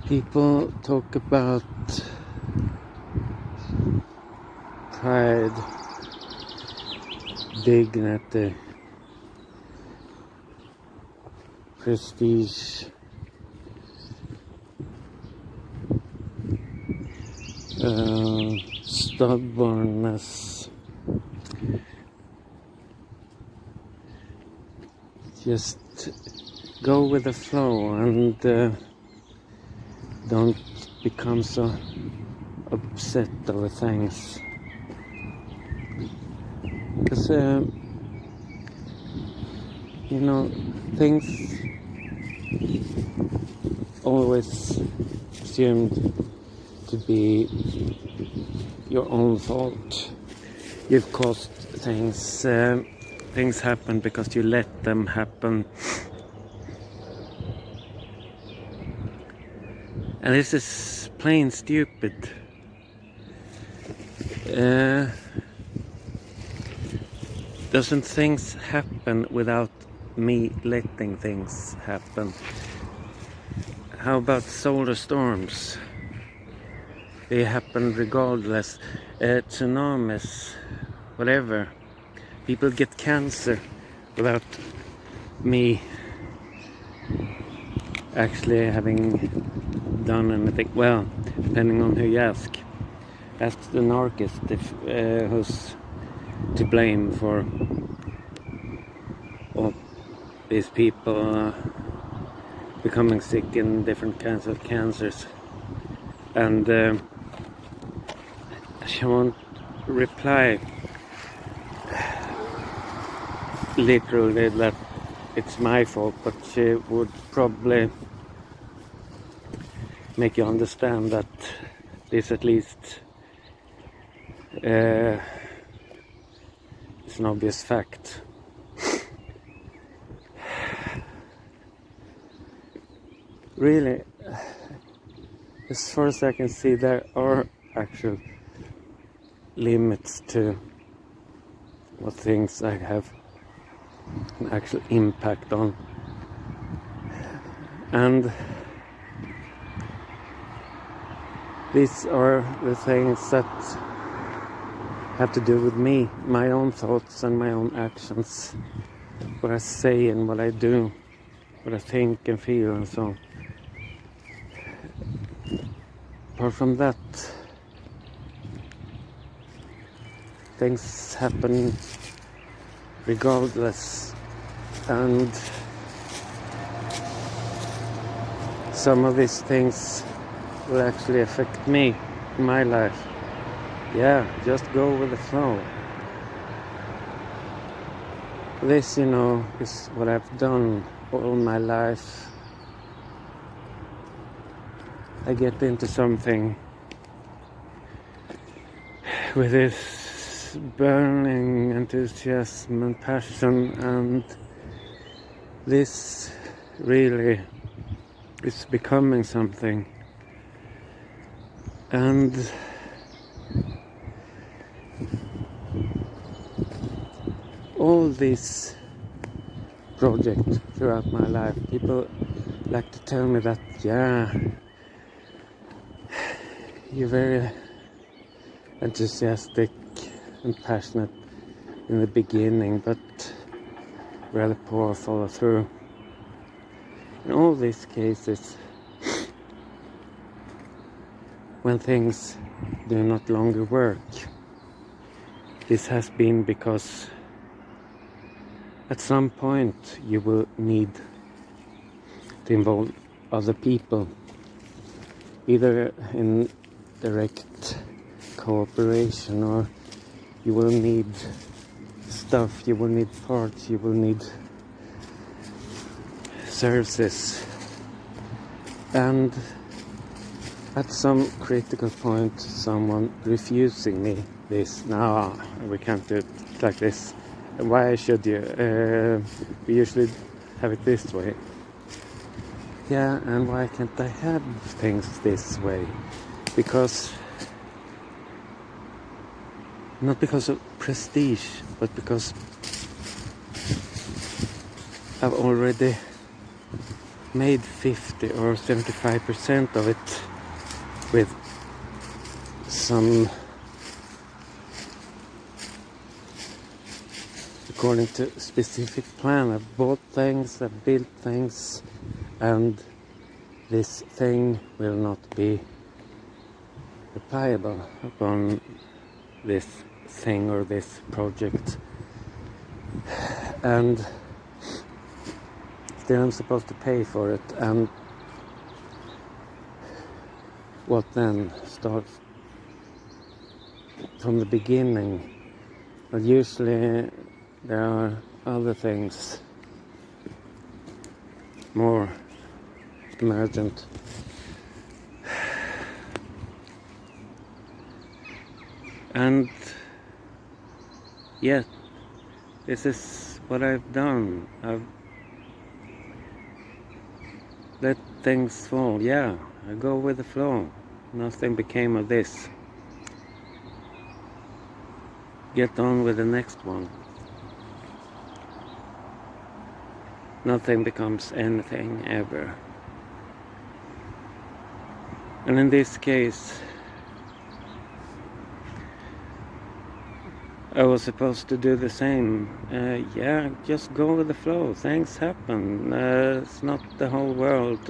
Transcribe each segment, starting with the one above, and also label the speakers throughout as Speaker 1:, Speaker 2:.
Speaker 1: People talk about pride, dignity, prestige, stubbornness. Just go with the flow and don't become so upset over things. Because, things always assumed to be your own fault. You've caused things. Things happen because you let them happen. And this is plain stupid. Doesn't things happen without me letting things happen? How about solar storms? They happen regardless. Tsunamis, whatever. People get cancer without me actually having done anything. Well, depending on who you ask. Ask the anarchist who's to blame for all these people becoming sick in different kinds of cancers. And she won't reply literally that it's my fault, but she would probably make you understand that this at least is an obvious fact. Really, as far as I can see, there are actual limits to what things I have an actual impact on. And these are the things that have to do with me, my own thoughts and my own actions, what I say and what I do, what I think and feel and so on. Apart from that, things happen regardless, and some of these things will actually affect me, my life. Yeah, just go with the flow. This, is what I've done all my life. I get into something with this burning enthusiasm and passion, and this really is becoming something. And all these projects throughout my life, people like to tell me that, yeah, you're very enthusiastic and passionate in the beginning, but rather poor follow through. In all these cases, when things do not longer work, this has been because at some point you will need to involve other people, either in direct cooperation, or you will need stuff, you will need parts, you will need services. And at some critical point, someone refusing me this, no, we can't do it like this. Why should you? We usually have it this way. Yeah, and why can't I have things this way? Because, not because of prestige, but because I've already made 50 or 75% of it with some, according to specific plan. I've bought things, I've built things, and this thing will not be repayable upon this thing or this project. And still I'm supposed to pay for it, and what then? Start from the beginning. But usually there are other things more emergent. And yet this is what I've done. I've let things fall. Yeah, I go with the flow. Nothing became of this. Get on with the next one. Nothing becomes anything ever. And in this case, I was supposed to do the same. Yeah, just go with the flow. Things happen. It's not the whole world.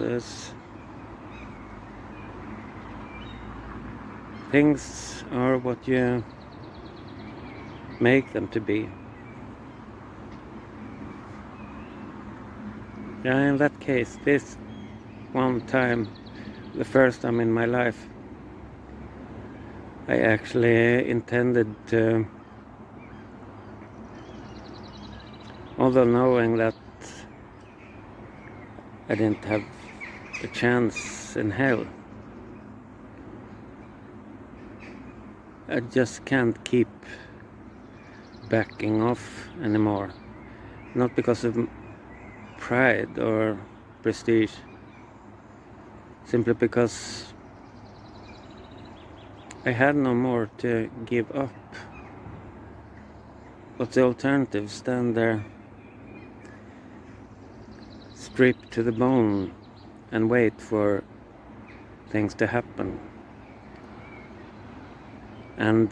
Speaker 1: Things are what you make them to be. Yeah, in that case, this one time, the first time in my life, I actually intended to, although knowing that I didn't have a chance in hell, I just can't keep backing off anymore. Not because of pride or prestige, simply because I had no more to give up. What's the alternative? Stand there, stripped to the bone, and wait for things to happen, and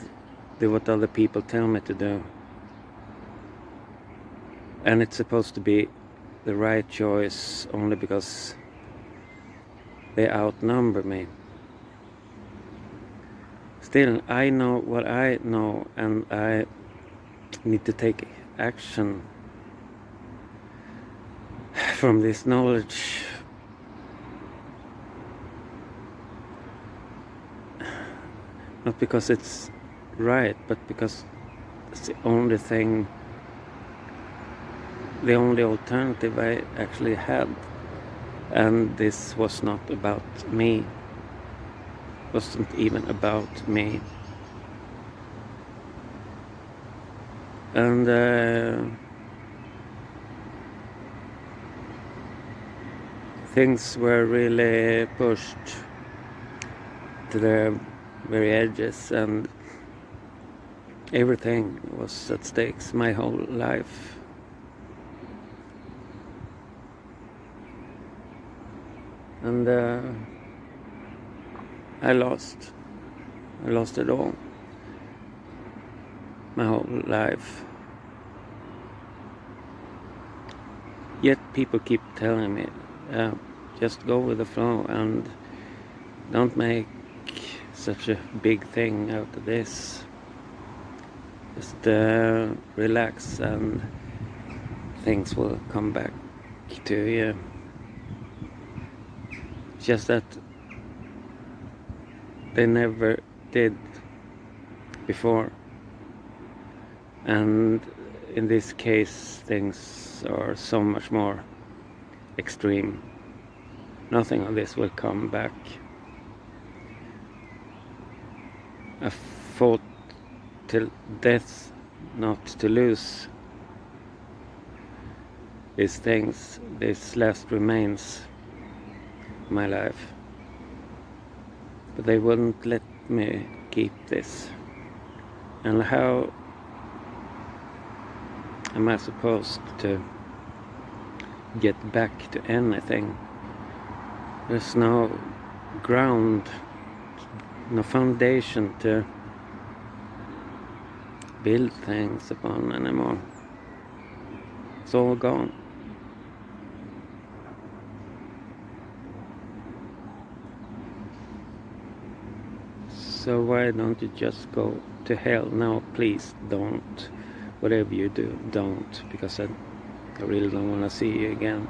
Speaker 1: do what other people tell me to do. And it's supposed to be the right choice only because they outnumber me. Still, I know what I know, and I need to take action from this knowledge. Not because it's right, but because it's the only thing, the only alternative I actually had. And this was not about me. Wasn't even about me. And things were really pushed to their very edges, and everything was at stakes, my whole life. And I lost it all, my whole life. Yet people keep telling me, just go with the flow and don't make such a big thing out of this. Just relax and things will come back to you. Just that they never did before. And in this case, things are so much more extreme. Nothing of this will come back. I fought till death not to lose these things, these last remains of my life. But they wouldn't let me keep this. And how am I supposed to get back to anything There's no ground, no foundation to build things upon anymore. It's all gone. So why don't you just go to hell? No, please don't. Whatever you do, don't, because I really don't want to see you again.